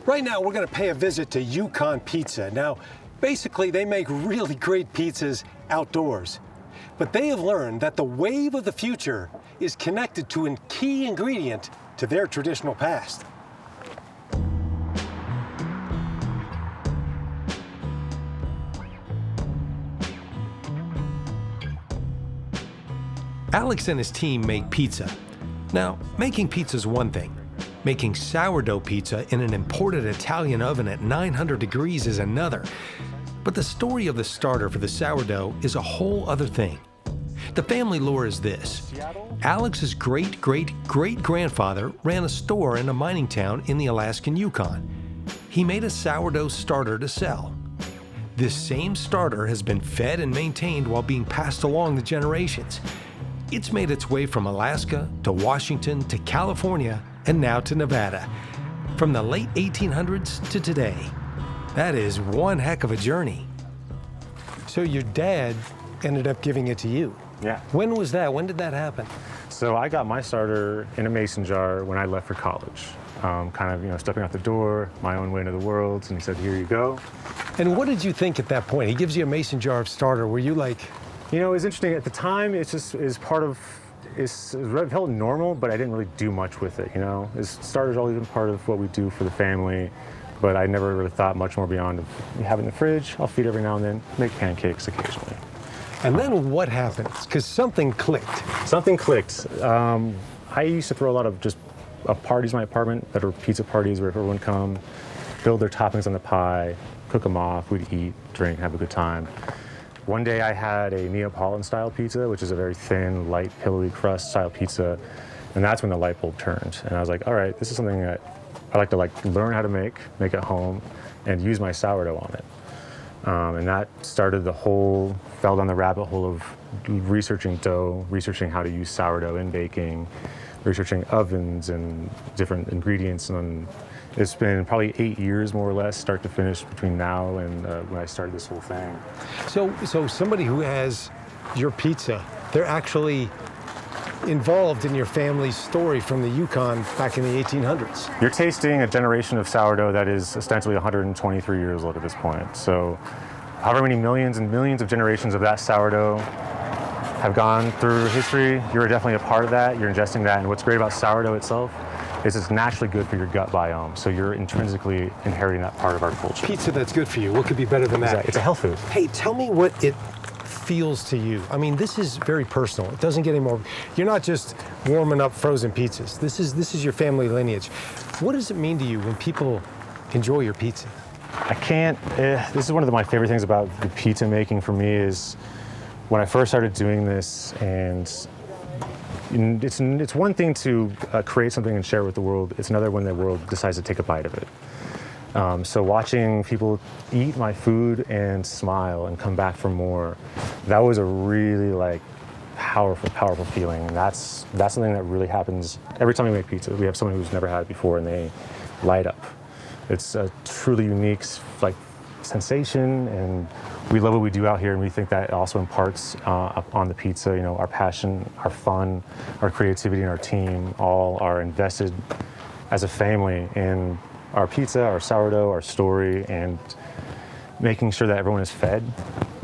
Right now, we're going to pay a visit to Yukon Pizza. Now, basically, they make really great pizzas outdoors. But they have learned that the wave of the future is connected to a key ingredient to their traditional past. Alex and his team make pizza. Now, making pizza is one thing. Making sourdough pizza in an imported Italian oven at 900 degrees is another. But the story of the starter for the sourdough is a whole other thing. The family lore is this. Alex's great-great-great-grandfather ran a store in a mining town in the Alaskan Yukon. He made a sourdough starter to sell. This same starter has been fed and maintained while being passed along the generations. It's made its way from Alaska to Washington to California and now to Nevada. From the late 1800s to today. That is one heck of a journey. So your dad ended up giving it to you. Yeah. When was that? When did that happen? So I got my starter in a mason jar when I left for college. Kind of, stepping out the door, my own way into the world, and he said, here you go. And what did you think at that point? He gives you a mason jar of starter. Were you like... It was interesting. At the time, it felt normal, but I didn't really do much with it, Starter's always been part of what we do for the family, but I never really thought much more beyond having the fridge. I'll feed every now and then, make pancakes occasionally. And then what happened? Because something clicked. Something clicked. I used to throw a lot of just parties in my apartment that were pizza parties where everyone would come, build their toppings on the pie, cook them off, we'd eat, drink, have a good time. One day I had a Neapolitan-style pizza, which is a very thin, light, pillowy crust-style pizza, and that's when the light bulb turned. And I was like, all right, this is something that I like to learn how to make at home, and use my sourdough on it. And that started fell down the rabbit hole of researching dough, researching how to use sourdough in baking, researching ovens and different ingredients. And it's been probably 8 years, more or less, start to finish, between now and when I started this whole thing. So somebody who has your pizza, they're actually involved in your family's story from the Yukon back in the 1800s. You're tasting a generation of sourdough that is ostensibly 123 years old at this point. So however many millions and millions of generations of that sourdough have gone through history, you're definitely a part of that. You're ingesting that. And what's great about sourdough itself is it's naturally good for your gut biome. So you're intrinsically inheriting that part of our culture. Pizza that's good for you. What could be better than that? It's a health food. Hey, tell me what it feels to you. I mean, this is very personal. It doesn't get any more. You're not just warming up frozen pizzas. This is your family lineage. What does it mean to you when people enjoy your pizza? This is one of my favorite things about the pizza making for me is when I first started doing this, and it's one thing to create something and share it with the world. It's another when the world decides to take a bite of it. So watching people eat my food and smile and come back for more, that was a really powerful feeling. And that's something that really happens every time we make pizza. We have someone who's never had it before and they light up. It's a truly unique sensation, and we love what we do out here, and we think that also imparts on the pizza, our passion, our fun, our creativity, and our team all are invested as a family in our pizza, our sourdough, our story, and making sure that everyone is fed.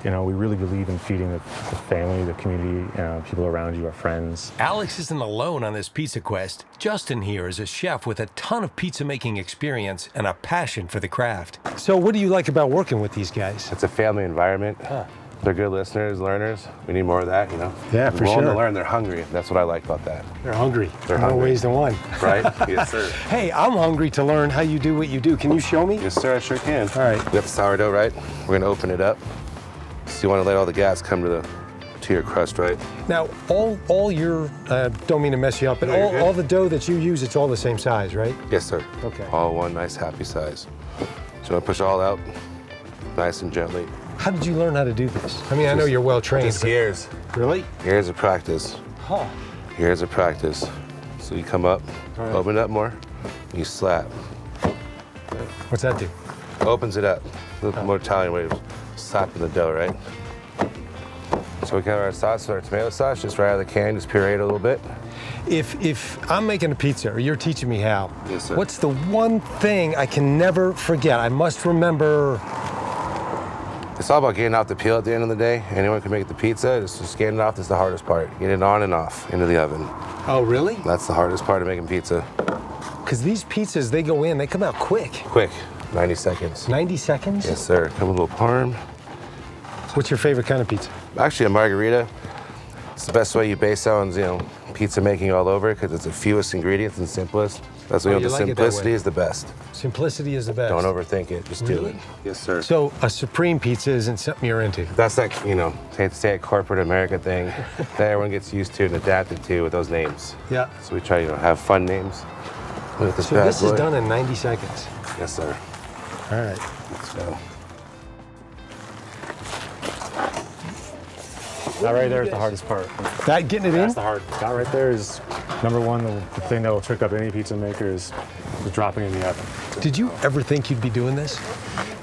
We really believe in feeding the family, the community, people around you, our friends. Alex isn't alone on this pizza quest. Justin here is a chef with a ton of pizza making experience and a passion for the craft. So what do you like about working with these guys? It's a family environment. They're good listeners, learners. We need more of that, Yeah, for sure. Willing to learn, they're hungry. That's what I like about that. They're hungry. They're More hungry. ways than one. Right? Yes, sir. Hey, I'm hungry to learn how you do what you do. Can you show me? Yes, sir, I sure can. All right. We got the sourdough, right? We're gonna open it up. So you want to let all the gas come to your crust, right? Now, all your, don't mean to mess you up, but No, you're good. all the dough that you use, it's all the same size, right? Yes, sir. Okay. All one nice, happy size. So you want to push it all out, nice and gently. How did you learn how to do this? I mean, I know you're well trained. Just years. Really? Years of practice. Huh. Years of practice. So you come up, right. Open it up more, and you slap. What's that do? Opens it up. The more Italian way of slapping the dough, right? So we got our sauce, our tomato sauce, just right out of the can, just puree it a little bit. If I'm making a pizza, or you're teaching me how, Yes, sir. what's the one thing I can never forget? I must remember. It's all about getting off the peel at the end of the day. Anyone can make the pizza, it's just getting it off is the hardest part. Get it on and off into the oven. Oh, really? That's the hardest part of making pizza. Because these pizzas, they go in, they come out quick. Quick, 90 seconds. 90 seconds? Yes, sir. Come with a little parm. What's your favorite kind of pizza? Actually, a margarita. It's the best way you base on, pizza making all over because it's the fewest ingredients and simplest. That's why Oh, the you like it that simplicity way. is the best. Simplicity is the best. Don't overthink it. Just do it. Yes, sir. So a supreme pizza isn't something you're into. That's that, hate to say it, corporate America thing that everyone gets used to and adapted to with those names. Yeah. So we try to have fun names with this So bad this is boy. done in 90 seconds. Yes, sir. All right. Let's go. That right there is the hardest part. That getting it in? That's the hard. That right there is number one. The thing that will trick up any pizza maker is dropping it in the oven. Did you ever think you'd be doing this?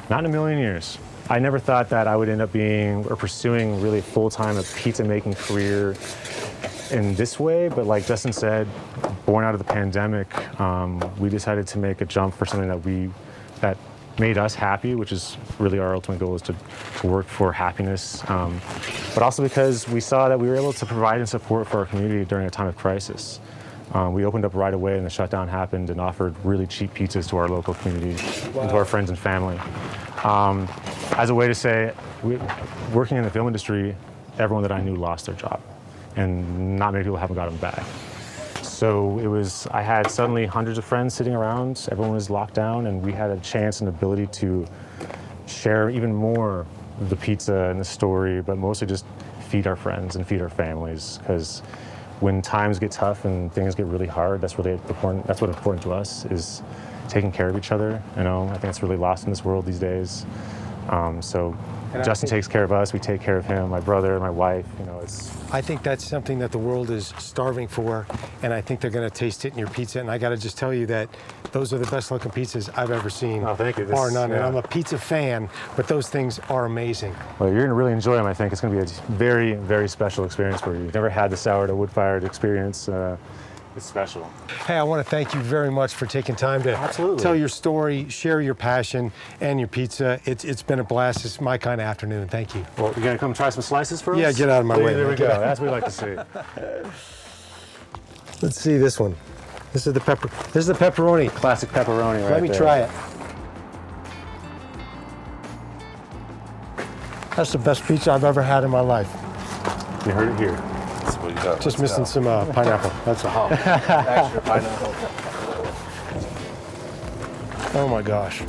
Not in a million years. I never thought that I would end up being or pursuing really full-time a pizza making career in this way, but like Justin said, born out of the pandemic, we decided to make a jump for something that made us happy, which is really our ultimate goal, is to work for happiness. But also because we saw that we were able to provide and support for our community during a time of crisis. We opened up right away and the shutdown happened and offered really cheap pizzas to our local community and to our friends and family. As a way to say, working in the film industry, everyone that I knew lost their job and not many people haven't got them back. So I had suddenly hundreds of friends sitting around, everyone was locked down, and we had a chance and ability to share even more of the pizza and the story, but mostly just feed our friends and feed our families. Because when times get tough and things get really hard, that's really important. That's what's important to us, is taking care of each other. I think it's really lost in this world these days. So Justin takes care of us, we take care of him, my brother, my wife, I think that's something that the world is starving for, and I think they're going to taste it in your pizza. And I got to just tell you that those are the best looking pizzas I've ever seen. Oh, thank you. Bar none. And Yeah. I'm a pizza fan, but those things are amazing. Well, you're gonna really enjoy them. I think it's gonna be a very, very special experience for you. You've never had the sourdough wood-fired experience. It's special. Hey, I want to thank you very much for taking time to Absolutely. tell your story, share your passion, and your pizza. It's been a blast. It's my kind of afternoon. Thank you. Well, you gonna come try some slices for us? Yeah, get out of my way. There we man. go. Get out. That's what we like to see. Let's see this one. This is the pepperoni. Classic pepperoni right Let me there. try it. That's the best pizza I've ever had in my life. You heard it here. That's what we got. Just Let's missing go. some pineapple. That's all. Extra pineapple. Oh my gosh.